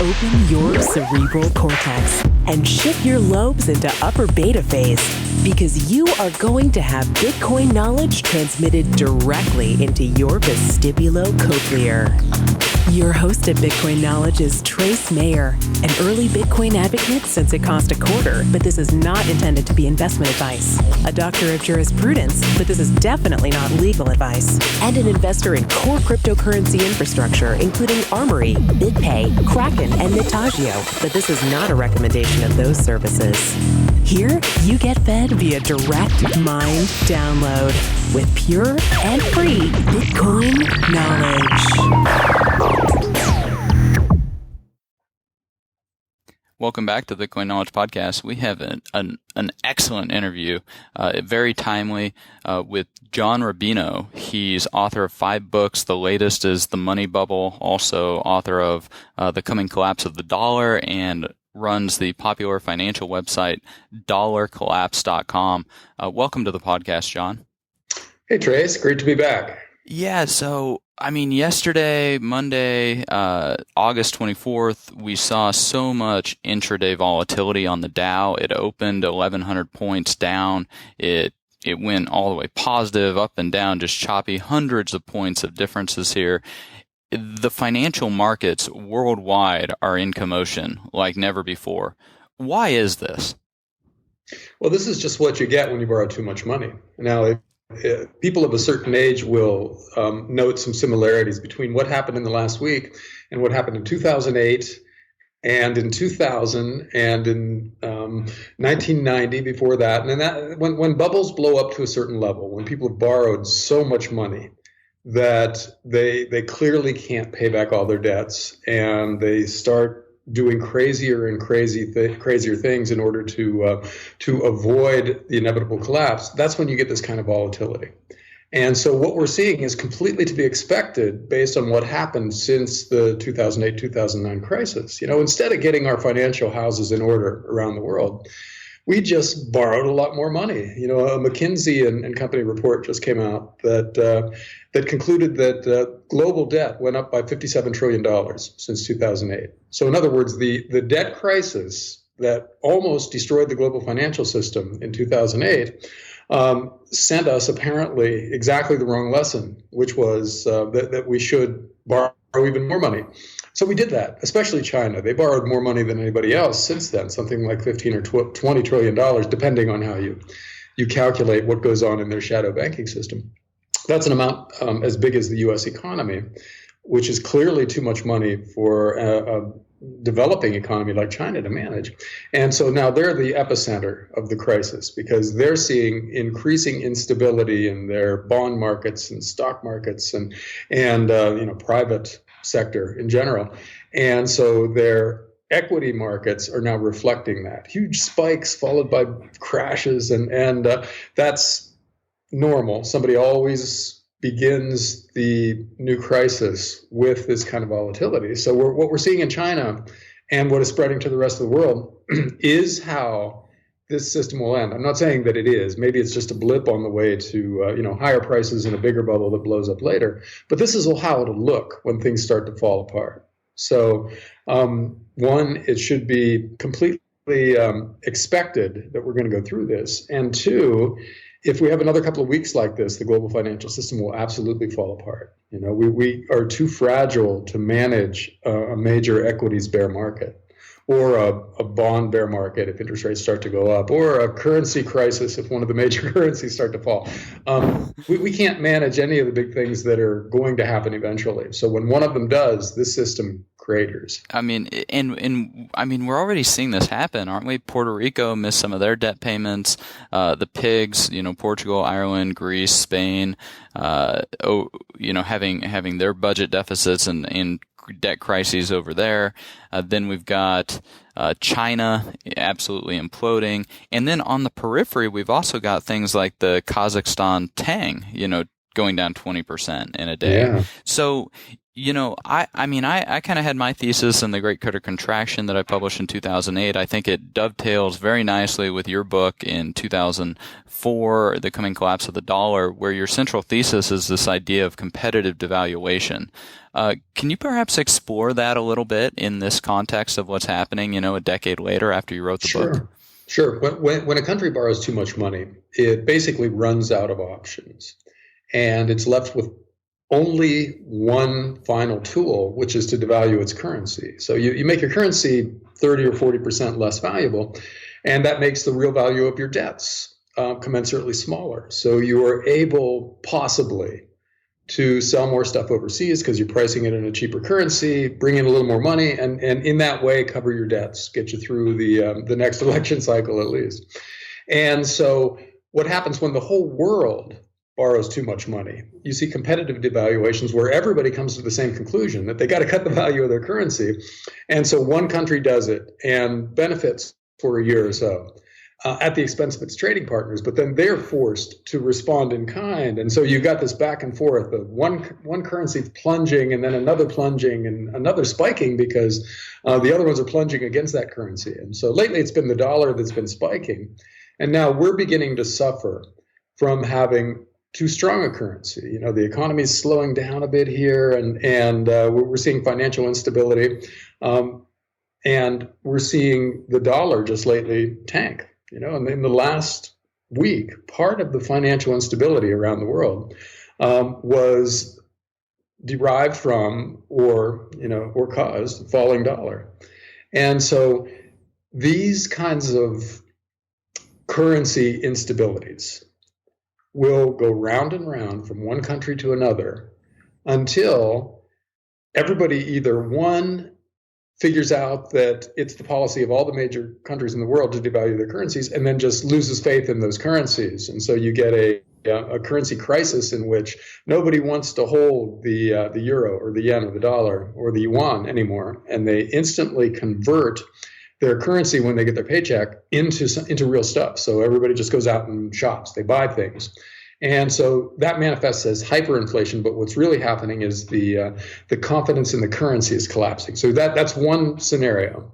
Open your cerebral cortex and shift your lobes into upper beta phase, because you are going to have Bitcoin knowledge transmitted directly into your vestibulocochlear. Your host of Bitcoin Knowledge is Trace Mayer, an early Bitcoin advocate since it cost $0.25, but this is not intended to be investment advice. A doctor of jurisprudence, but this is definitely not legal advice. And an investor in core cryptocurrency infrastructure, including Armory, BitPay, Kraken, and Mitagio, but this is not a recommendation of those services. Here, you get fed via direct mind download with pure and free Bitcoin knowledge. Welcome back to the Bitcoin Knowledge Podcast. We have an excellent interview, very timely, with John Rubino. He's author of 5 books. The latest is The Money Bubble, also author of The Coming Collapse of the Dollar, and runs the popular financial website dollarcollapse.com. Welcome to the podcast, John. Hey, Trace. Great to be back. Yeah, so, yesterday, Monday, August 24th, we saw so much intraday volatility on the Dow. It opened 1,100 points down. It went all the way positive, up and down, just choppy, hundreds of points of differences here. The financial markets worldwide are in commotion like never before. Why is this? Well, this is just what you get when you borrow too much money. Now, people of a certain age will note some similarities between what happened in the last week and what happened in 2008 and in 2000 and in 1990 before that. And that when bubbles blow up to a certain level, when people have borrowed so much money that they clearly can't pay back all their debts, and they start doing crazier and crazier things in order to avoid the inevitable collapse, that's when you get this kind of volatility. And so what we're seeing is completely to be expected based on what happened since the 2008-2009 crisis. Instead of getting our financial houses in order around the world, we just borrowed a lot more money. A McKinsey and Company report just came out that concluded that global debt went up by $57 trillion since 2008. So in other words, the debt crisis that almost destroyed the global financial system in 2008 sent us apparently exactly the wrong lesson, which was that we should borrow even more money. So we did that, especially China. They borrowed more money than anybody else since then, something like $15 or $20 trillion, depending on how you calculate what goes on in their shadow banking system. That's an amount as big as the U.S. economy, which is clearly too much money for a developing economy like China to manage. And so now they're the epicenter of the crisis because they're seeing increasing instability in their bond markets and stock markets and private sector in general. And so their equity markets are now reflecting that. Huge spikes followed by crashes, and that's normal. Somebody always begins the new crisis with this kind of volatility. So what we're seeing in China and what is spreading to the rest of the world is how this system will end. I'm not saying that it is. Maybe it's just a blip on the way to higher prices in a bigger bubble that blows up later. But this is how it'll look when things start to fall apart. So one, it should be completely expected that we're going to go through this. And two, if we have another couple of weeks like this, the global financial system will absolutely fall apart. We are too fragile to manage a major equities bear market, or a bond bear market if interest rates start to go up, or a currency crisis if one of the major currencies start to fall. We can't manage any of the big things that are going to happen eventually. So when one of them does, this system craters. We're already seeing this happen, aren't we? Puerto Rico missed some of their debt payments. The pigs, Portugal, Ireland, Greece, Spain, having their budget deficits and debt crises over there. Then we've got China absolutely imploding. And then on the periphery, we've also got things like the Kazakhstan tang, going down 20% in a day. Yeah. So, I kind of had my thesis in The Great Credit Contraction that I published in 2008. I think it dovetails very nicely with your book in 2004, The Coming Collapse of the Dollar, where your central thesis is this idea of competitive devaluation. Can you perhaps explore that a little bit in this context of what's happening, a decade later after you wrote the book? Sure. When a country borrows too much money, it basically runs out of options, and it's left with only one final tool, which is to devalue its currency. So you make your currency 30 or 40% less valuable, and that makes the real value of your debts commensurately smaller. So you are able possibly to sell more stuff overseas because you're pricing it in a cheaper currency, bring in a little more money, and in that way cover your debts, get you through the next election cycle at least. And so what happens when the whole world borrows too much money? You see competitive devaluations where everybody comes to the same conclusion that they got to cut the value of their currency. And so one country does it and benefits for a year or so at the expense of its trading partners, but then they're forced to respond in kind. And so you've got this back and forth of one currency plunging and then another plunging and another spiking because the other ones are plunging against that currency. And so lately it's been the dollar that's been spiking. And now we're beginning to suffer from having too strong a currency. The economy is slowing down a bit here, and we're seeing financial instability, and we're seeing the dollar just lately tank. And in the last week, part of the financial instability around the world was derived from or caused falling dollar. And so these kinds of currency instabilities will go round and round from one country to another until everybody either one figures out that it's the policy of all the major countries in the world to devalue their currencies and then just loses faith in those currencies. And so you get a currency crisis in which nobody wants to hold the euro or the yen or the dollar or the yuan anymore, and they instantly convert their currency when they get their paycheck into real stuff. So everybody just goes out and shops, they buy things. And so that manifests as hyperinflation, but what's really happening is the confidence in the currency is collapsing. So that's one scenario.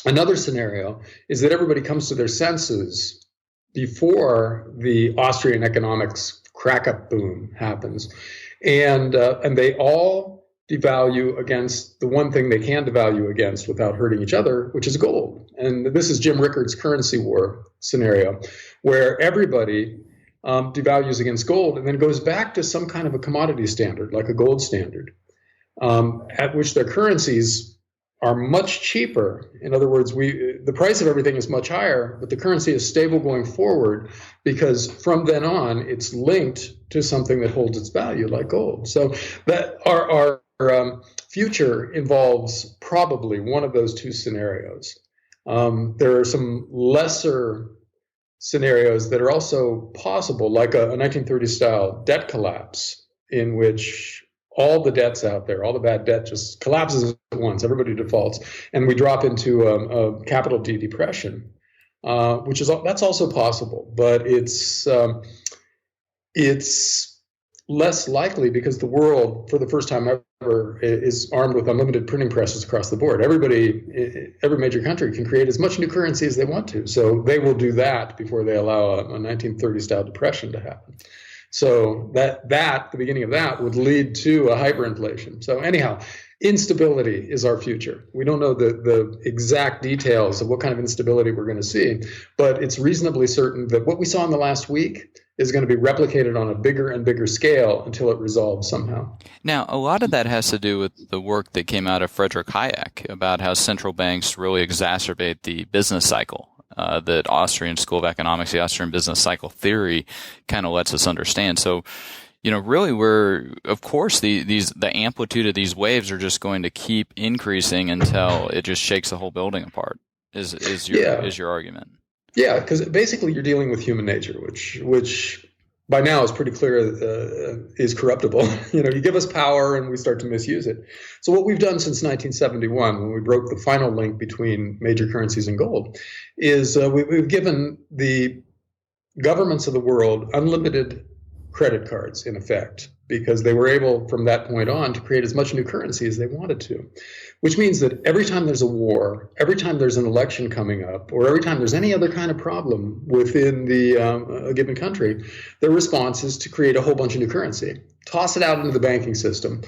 Another scenario is that everybody comes to their senses before the Austrian economics crack-up boom happens. And they all devalue against the one thing they can devalue against without hurting each other, which is gold. And this is Jim Rickards' currency war scenario, where everybody devalues against gold and then goes back to some kind of a commodity standard, like a gold standard, at which their currencies are much cheaper. In other words, the price of everything is much higher, but the currency is stable going forward because from then on, it's linked to something that holds its value, like gold. So that our future involves probably one of those two scenarios. There are some lesser scenarios that are also possible, like a 1930s style debt collapse, in which all the debts out there, all the bad debt just collapses at once, everybody defaults, and we drop into a capital D depression, that's also possible, but it's less likely because the world, for the first time ever, is armed with unlimited printing presses across the board. Every major country can create as much new currency as they want to. So they will do that before they allow a 1930s-style depression to happen. So the beginning of that would lead to a hyperinflation. So anyhow, instability is our future. We don't know the exact details of what kind of instability we're going to see, but it's reasonably certain that what we saw in the last week is going to be replicated on a bigger and bigger scale until it resolves somehow. Now, a lot of that has to do with the work that came out of Friedrich Hayek about how central banks really exacerbate the business cycle. That Austrian School of Economics, the Austrian business cycle theory, kind of lets us understand. So, really of course, the amplitude of these waves are just going to keep increasing until it just shakes the whole building apart. Is your argument? Yeah, because basically you're dealing with human nature, which by now is pretty clear is corruptible. You give us power and we start to misuse it. So what we've done since 1971, when we broke the final link between major currencies and gold, is we've given the governments of the world unlimited credit cards, in effect, because they were able, from that point on, to create as much new currency as they wanted to, which means that every time there's a war, every time there's an election coming up, or every time there's any other kind of problem within a given country, their response is to create a whole bunch of new currency. toss it out into the banking system,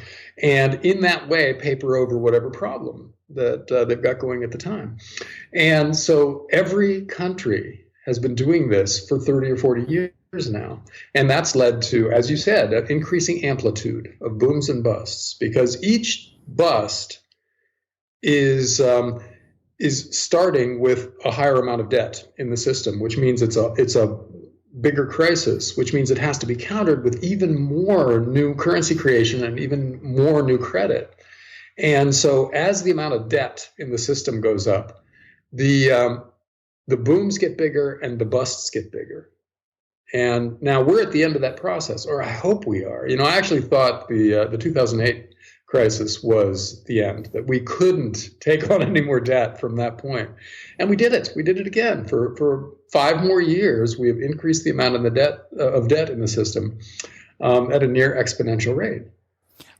and in that way paper over whatever problem that they've got going at the time. And so every country has been doing this for 30 or 40 years now. And that's led to, as you said, an increasing amplitude of booms and busts, because each bust is starting with a higher amount of debt in the system, which means it's a bigger crisis, which means it has to be countered with even more new currency creation and even more new credit. And so as the amount of debt in the system goes up, the booms get bigger and the busts get bigger. And now we're at the end of that process, or I hope we are. I actually thought the 2008 crisis was the end, that we couldn't take on any more debt from that point. And we did it. We did it again. For 5 more years, we have increased the amount of debt in the system at a near exponential rate.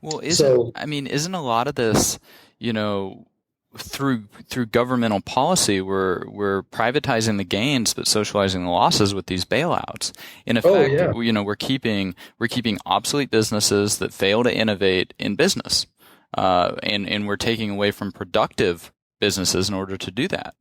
Well, isn't a lot of this, through governmental policy, we're privatizing the gains but socializing the losses with these bailouts. In effect, we're keeping obsolete businesses that fail to innovate in business, and we're taking away from productive businesses in order to do that.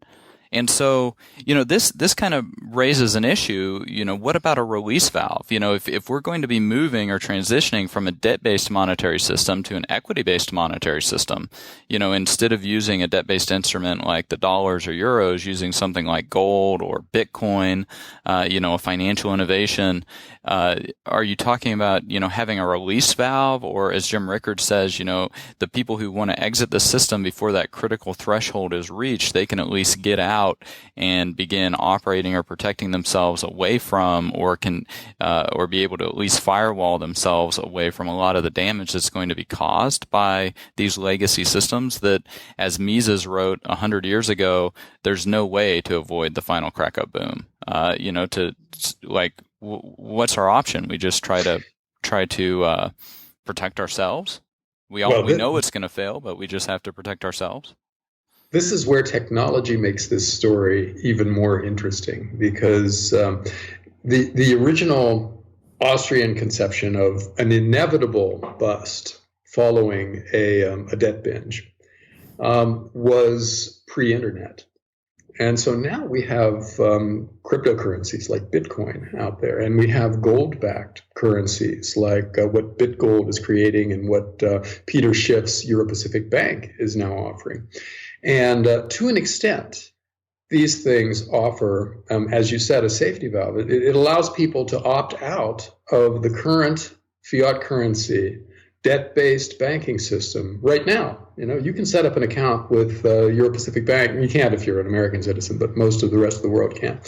And so, this kind of raises an issue. What about a release valve? If we're going to be moving or transitioning from a debt-based monetary system to an equity-based monetary system, instead of using a debt-based instrument like the dollars or euros, using something like gold or Bitcoin, a financial innovation, are you talking about, having a release valve? Or as Jim Rickards says, the people who want to exit the system before that critical threshold is reached, they can at least get out and begin operating or protecting themselves away from, or be able to at least firewall themselves away from a lot of the damage that's going to be caused by these legacy systems that, as Mises wrote 100 years ago, there's no way to avoid the final crack-up boom. What's our option? We just try to protect ourselves. We know it's going to fail, but we just have to protect ourselves. This is where technology makes this story even more interesting, because the original Austrian conception of an inevitable bust following a debt binge was pre-internet. And so now we have cryptocurrencies like Bitcoin out there, and we have gold-backed currencies like what BitGold is creating and what Peter Schiff's Euro-Pacific Bank is now offering. And to an extent, these things offer, as you said, a safety valve. It allows people to opt out of the current fiat currency debt-based banking system right now. You can set up an account with Euro-Pacific Bank. You can't if you're an American citizen, but most of the rest of the world can.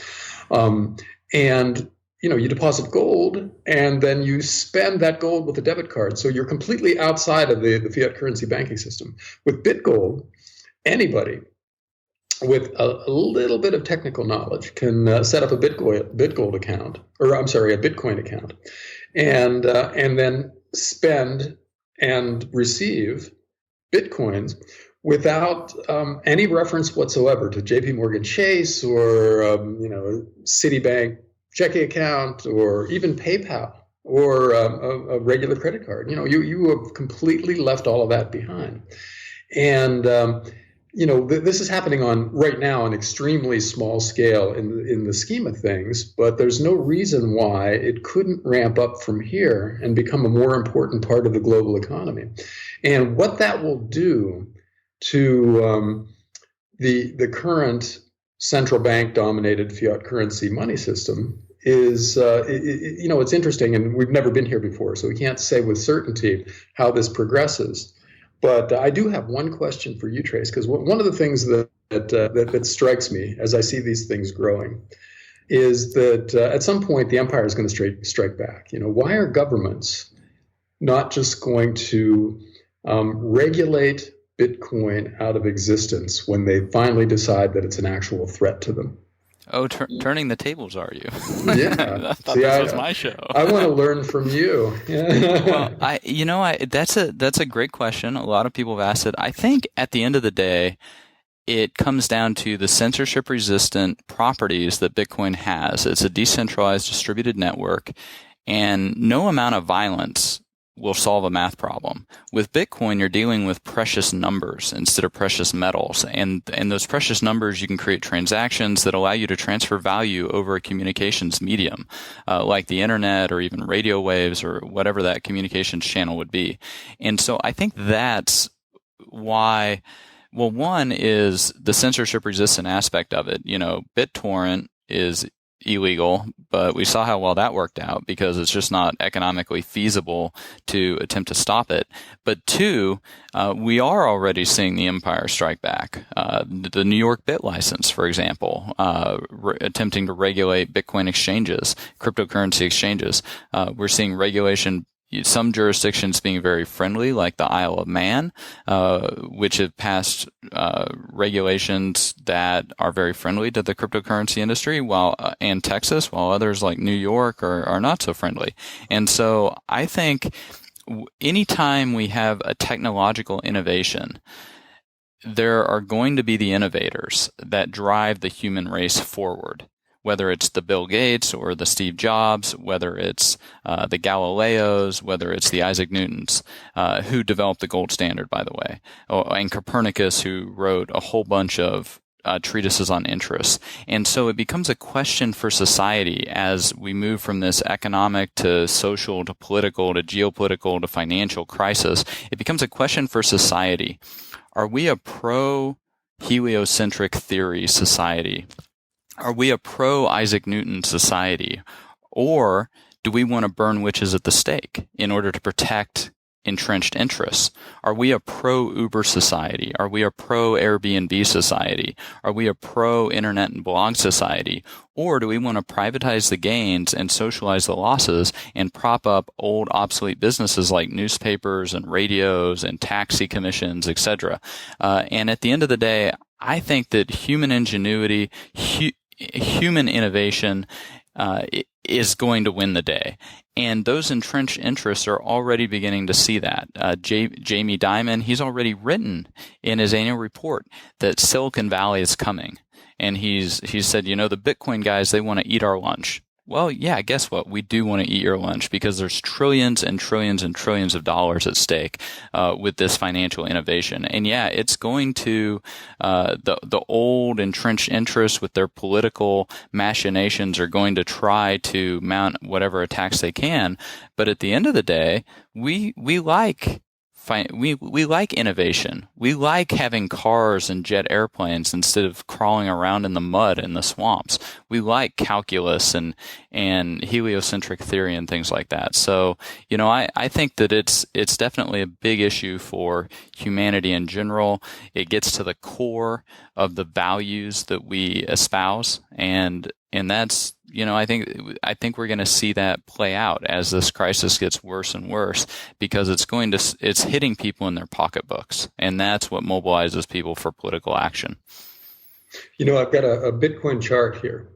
And you deposit gold, and then you spend that gold with a debit card. So you're completely outside of the fiat currency banking system. With BitGold, anybody with a little bit of technical knowledge can set up a BitGold account, a Bitcoin account, and then spend and receive Bitcoins without any reference whatsoever to JP Morgan Chase or Citibank checking account or even PayPal or a regular credit card. You have completely left all of that behind. And this is happening right now on extremely small scale in the scheme of things, but there's no reason why it couldn't ramp up from here and become a more important part of the global economy. And what that will do to the current central bank dominated fiat currency money system is, it's interesting, and we've never been here before, so we can't say with certainty how this progresses. But I do have one question for you, Trace, because one of the things that strikes me as I see these things growing is that at some point the empire is going to strike back. Why are governments not just going to regulate Bitcoin out of existence when they finally decide that it's an actual threat to them? Oh, turning the tables, are you? Yeah. I thought this was my show. I want to learn from you. Well, that's a great question. A lot of people have asked it. I think at the end of the day, it comes down to the censorship-resistant properties that Bitcoin has. It's a decentralized, distributed network, and no amount of violence will solve a math problem. With Bitcoin, you're dealing with precious numbers instead of precious metals. And those precious numbers, you can create transactions that allow you to transfer value over a communications medium, like the internet or even radio waves or whatever that communications channel would be. And so I think that's why, well, one is the censorship resistant aspect of it. BitTorrent is illegal, but we saw how well that worked out because it's just not economically feasible to attempt to stop it. But two, we are already seeing the empire strike back. The New York Bit License, for example, attempting to regulate Bitcoin exchanges, cryptocurrency exchanges. We're seeing regulation, some jurisdictions being very friendly, like the Isle of Man, which have passed regulations that are very friendly to the cryptocurrency industry, and Texas, while others like New York are not so friendly. And so I think anytime we have a technological innovation, there are going to be the innovators that drive the human race forward. Whether it's the Bill Gates or the Steve Jobs, whether it's the Galileos, whether it's the Isaac Newtons, who developed the gold standard, by the way, and Copernicus, who wrote a whole bunch of treatises on interest. And so it becomes a question for society as we move from this economic to social to political to geopolitical to financial crisis. It becomes a question for society. Are we a pro-heliocentric theory society? Are we a pro-Isaac Newton society? Or do we want to burn witches at the stake in order to protect entrenched interests? Are we a pro-Uber society? Are we a pro-Airbnb society? Are we a pro-internet and blog society? Or do we want to privatize the gains and socialize the losses and prop up old obsolete businesses like newspapers and radios and taxi commissions, etc.? And at the end of the day, I think that human ingenuity, human innovation is going to win the day. And those entrenched interests are already beginning to see that. Jamie Dimon, he's already written in his annual report that Silicon Valley is coming. And he's said, the Bitcoin guys, they want to eat our lunch. Well, yeah, guess what? We do want to eat your lunch because there's trillions and trillions and trillions of dollars at stake with this financial innovation. And yeah, it's going to the old entrenched interests with their political machinations are going to try to mount whatever attacks they can. But at the end of the day, we like innovation. We like having cars and jet airplanes instead of crawling around in the mud in the swamps. We like calculus and heliocentric theory and things like that. So, I think that it's definitely a big issue for humanity in general. It gets to the core of the values that we espouse, and that's, I think we're going to see that play out as this crisis gets worse and worse because it's hitting people in their pocketbooks, and that's what mobilizes people for political action. I've got a Bitcoin chart here,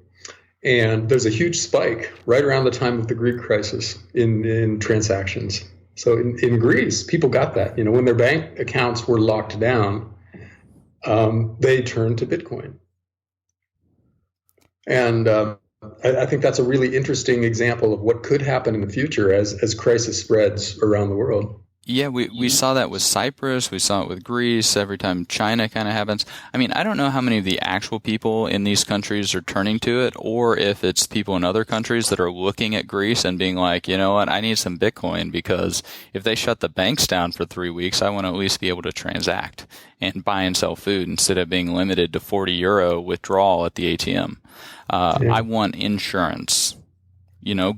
and there's a huge spike right around the time of the Greek crisis in transactions. So in Greece, people got that. When their bank accounts were locked down, they turned to Bitcoin. And I think that's a really interesting example of what could happen in the future as crisis spreads around the world. Yeah, we saw that with Cyprus. We saw it with Greece. Every time China kind of happens. I mean, I don't know how many of the actual people in these countries are turning to it, or if it's people in other countries that are looking at Greece and being like, you know what, I need some Bitcoin because if they shut the banks down for 3 weeks, I want to at least be able to transact and buy and sell food instead of being limited to €40 withdrawal at the ATM. I want insurance.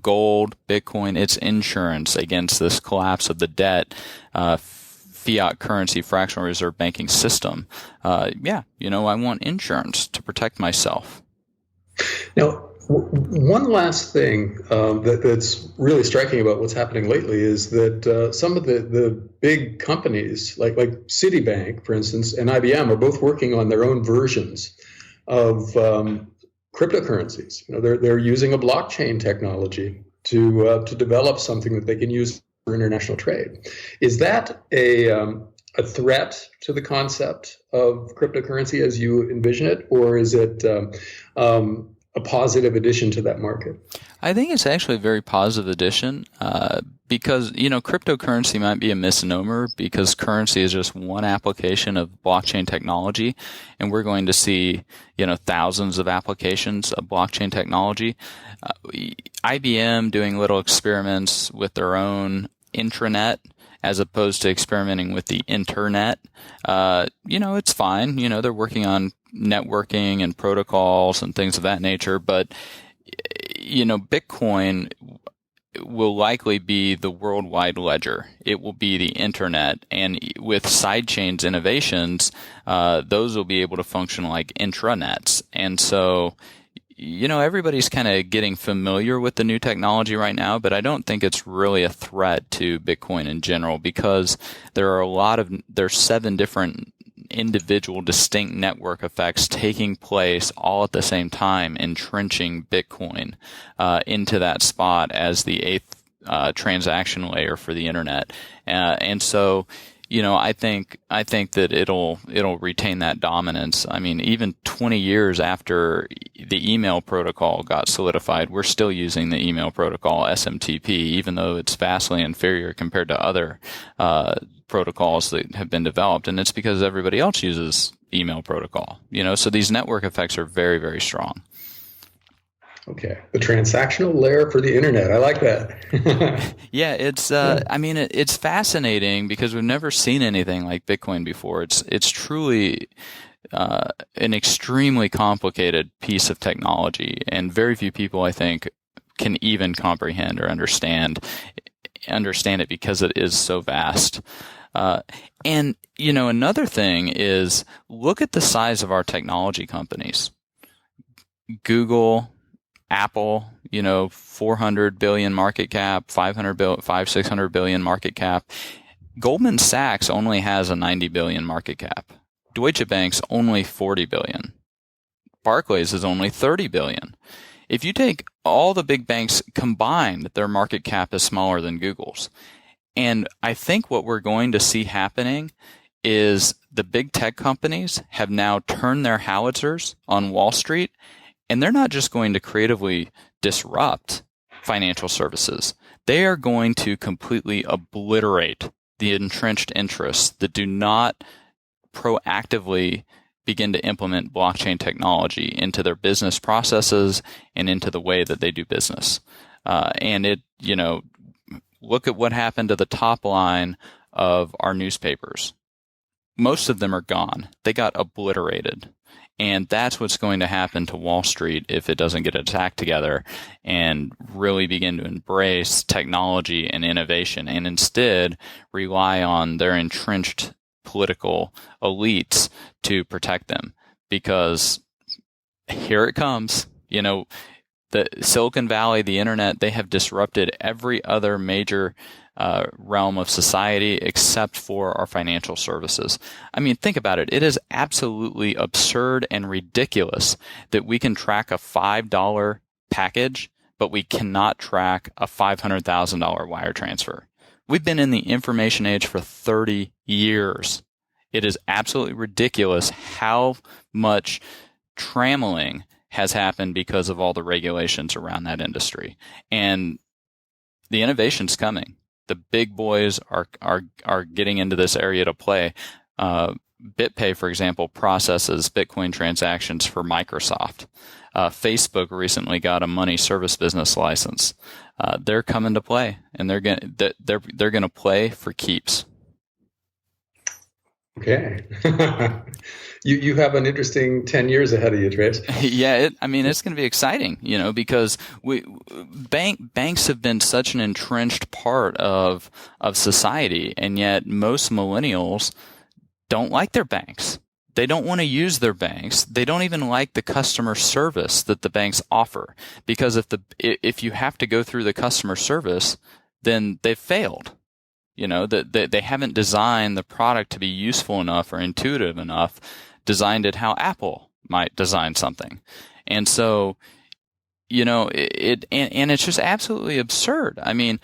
Gold, Bitcoin, it's insurance against this collapse of the debt, fiat currency, fractional reserve banking system. I want insurance to protect myself. Now, one last thing that's really striking about what's happening lately is that some of the big companies, like Citibank, for instance, and IBM, are both working on their own versions of cryptocurrencies. They're using a blockchain technology to develop something that they can use for international trade. Is that a threat to the concept of cryptocurrency as you envision it, or is it a positive addition to that market? I think it's actually a very positive addition because, cryptocurrency might be a misnomer because currency is just one application of blockchain technology, and we're going to see, thousands of applications of blockchain technology. IBM doing little experiments with their own intranet as opposed to experimenting with the internet. It's fine. They're working on networking and protocols and things of that nature, but Bitcoin will likely be the worldwide ledger. It will be the internet. And with sidechains innovations, those will be able to function like intranets. And so, everybody's kind of getting familiar with the new technology right now, but I don't think it's really a threat to Bitcoin in general because there's 7 different individual distinct network effects taking place all at the same time, entrenching Bitcoin into that spot as the 8th transaction layer for the internet. And so, I think that it'll retain that dominance. I mean, even 20 years after the email protocol got solidified, we're still using the email protocol SMTP, even though it's vastly inferior compared to other protocols that have been developed, and it's because everybody else uses email protocol. So these network effects are very, very strong. Okay, the transactional layer for the internet. I like that. Yeah, it's. I mean, it's fascinating because we've never seen anything like Bitcoin before. It's truly an extremely complicated piece of technology, and very few people, I think, can even comprehend or understand it because it is so vast. And another thing is look at the size of our technology companies. Google, Apple, 400 billion market cap, 600 billion market cap. Goldman Sachs only has a 90 billion market cap. Deutsche Bank's only 40 billion. Barclays is only 30 billion. If you take all the big banks combined, their market cap is smaller than Google's. And I think what we're going to see happening is the big tech companies have now turned their howitzers on Wall Street, and they're not just going to creatively disrupt financial services. They are going to completely obliterate the entrenched interests that do not proactively begin to implement blockchain technology into their business processes and into the way that they do business. Look at what happened to the top line of our newspapers. Most of them are gone. They got obliterated. And that's what's going to happen to Wall Street if it doesn't get its act together and really begin to embrace technology and innovation and instead rely on their entrenched political elites to protect them. Because here it comes. The Silicon Valley, the internet, they have disrupted every other major realm of society except for our financial services. I mean, think about it. It is absolutely absurd and ridiculous that we can track a $5 package, but we cannot track a $500,000 wire transfer. We've been in the information age for 30 years. It is absolutely ridiculous how much trammeling has happened because of all the regulations around that industry. And the innovation's coming. The big boys are getting into this area to play. BitPay, for example, processes Bitcoin transactions for Microsoft. Facebook recently got a money service business license. They're coming to play, and they're going to play for keeps. Okay. You have an interesting 10 years ahead of you, Trace. Yeah, it's going to be exciting, because banks have been such an entrenched part of society, and yet most millennials don't like their banks. They don't want to use their banks. They don't even like the customer service that the banks offer, because if you have to go through the customer service, then they've failed. That they haven't designed the product to be useful enough or intuitive enough, designed it how Apple might design something. And so and it's just absolutely absurd. I mean,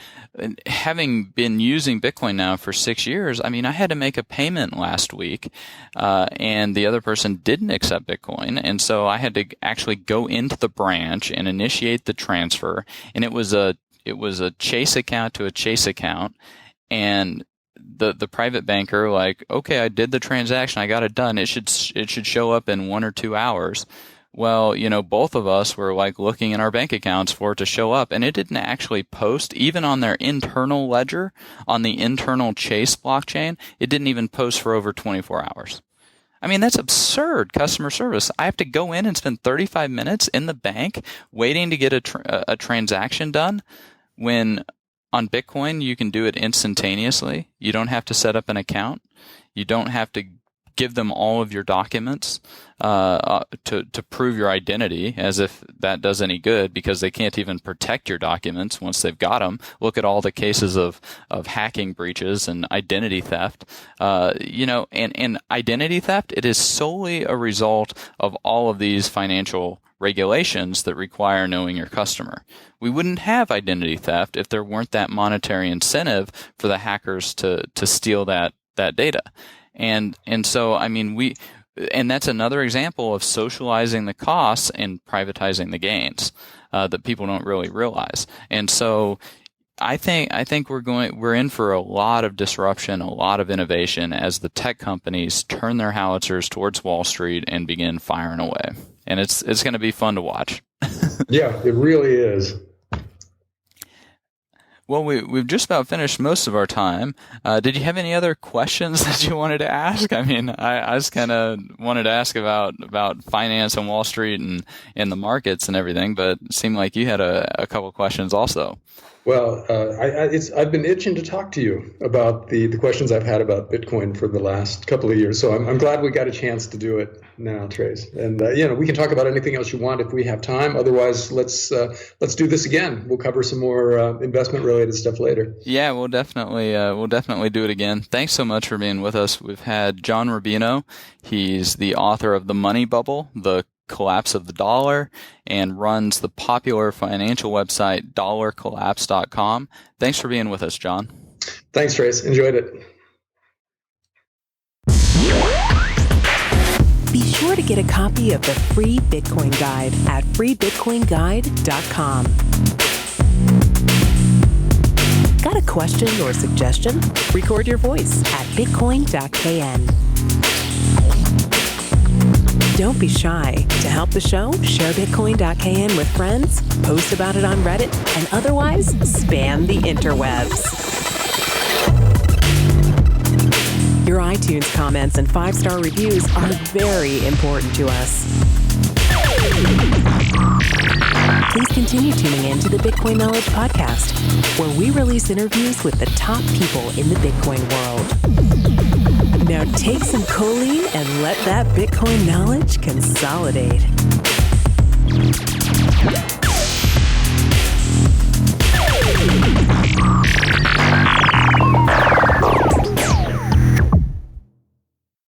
having been using Bitcoin now for 6 years, I mean, I had to make a payment last week, and the other person didn't accept Bitcoin, and so I had to actually go into the branch and initiate the transfer, and it was a Chase account to a Chase account, and the private banker, like, okay, I did the transaction, I got it done. It should show up in 1 or 2 hours. Well, both of us were like looking in our bank accounts for it to show up, and it didn't actually post even on their internal ledger, on the internal Chase blockchain. It didn't even post for over 24 hours. I mean, that's absurd customer service. I have to go in and spend 35 minutes in the bank waiting to get a transaction done, when on Bitcoin you can do it instantaneously. You don't have to set up an account. You don't have to give them all of your documents to prove your identity, as if that does any good, because they can't even protect your documents once they've got them. Look at all the cases of hacking breaches and identity theft. And identity theft, it is solely a result of all of these financial regulations that require knowing your customer. We wouldn't have identity theft if there weren't that monetary incentive for the hackers to steal that data. And so, I mean, and that's another example of socializing the costs and privatizing the gains that people don't really realize. And so, I think we're in for a lot of disruption, a lot of innovation as the tech companies turn their howitzers towards Wall Street and begin firing away. And it's going to be fun to watch. Yeah, it really is. Well, we've just about finished most of our time. Did you have any other questions that you wanted to ask? I mean, I just kind of wanted to ask about finance and Wall Street and the markets and everything, but it seemed like you had a couple questions also. Well, I've been itching to talk to you about the questions I've had about Bitcoin for the last couple of years. So I'm glad we got a chance to do it now, Trace. And we can talk about anything else you want if we have time. Otherwise, let's do this again. We'll cover some more investment related stuff later. Yeah, we'll definitely do it again. Thanks so much for being with us. We've had John Rubino. He's the author of The Money Bubble, The Collapse of the Dollar, and runs the popular financial website dollarcollapse.com. Thanks for being with us, John. Thanks, Trace. Enjoyed it. Be sure to get a copy of the free Bitcoin Guide at freebitcoinguide.com. Got a question or suggestion? Record your voice at bitcoin.kn. Don't be shy. To help the show, share bitcoin.kn with friends, post about it on Reddit, and otherwise spam the interwebs. Your iTunes comments and 5-star reviews are very important to us. Please continue tuning in to the Bitcoin Knowledge Podcast, where we release interviews with the top people in the Bitcoin world. Now take some choline and let that Bitcoin knowledge consolidate.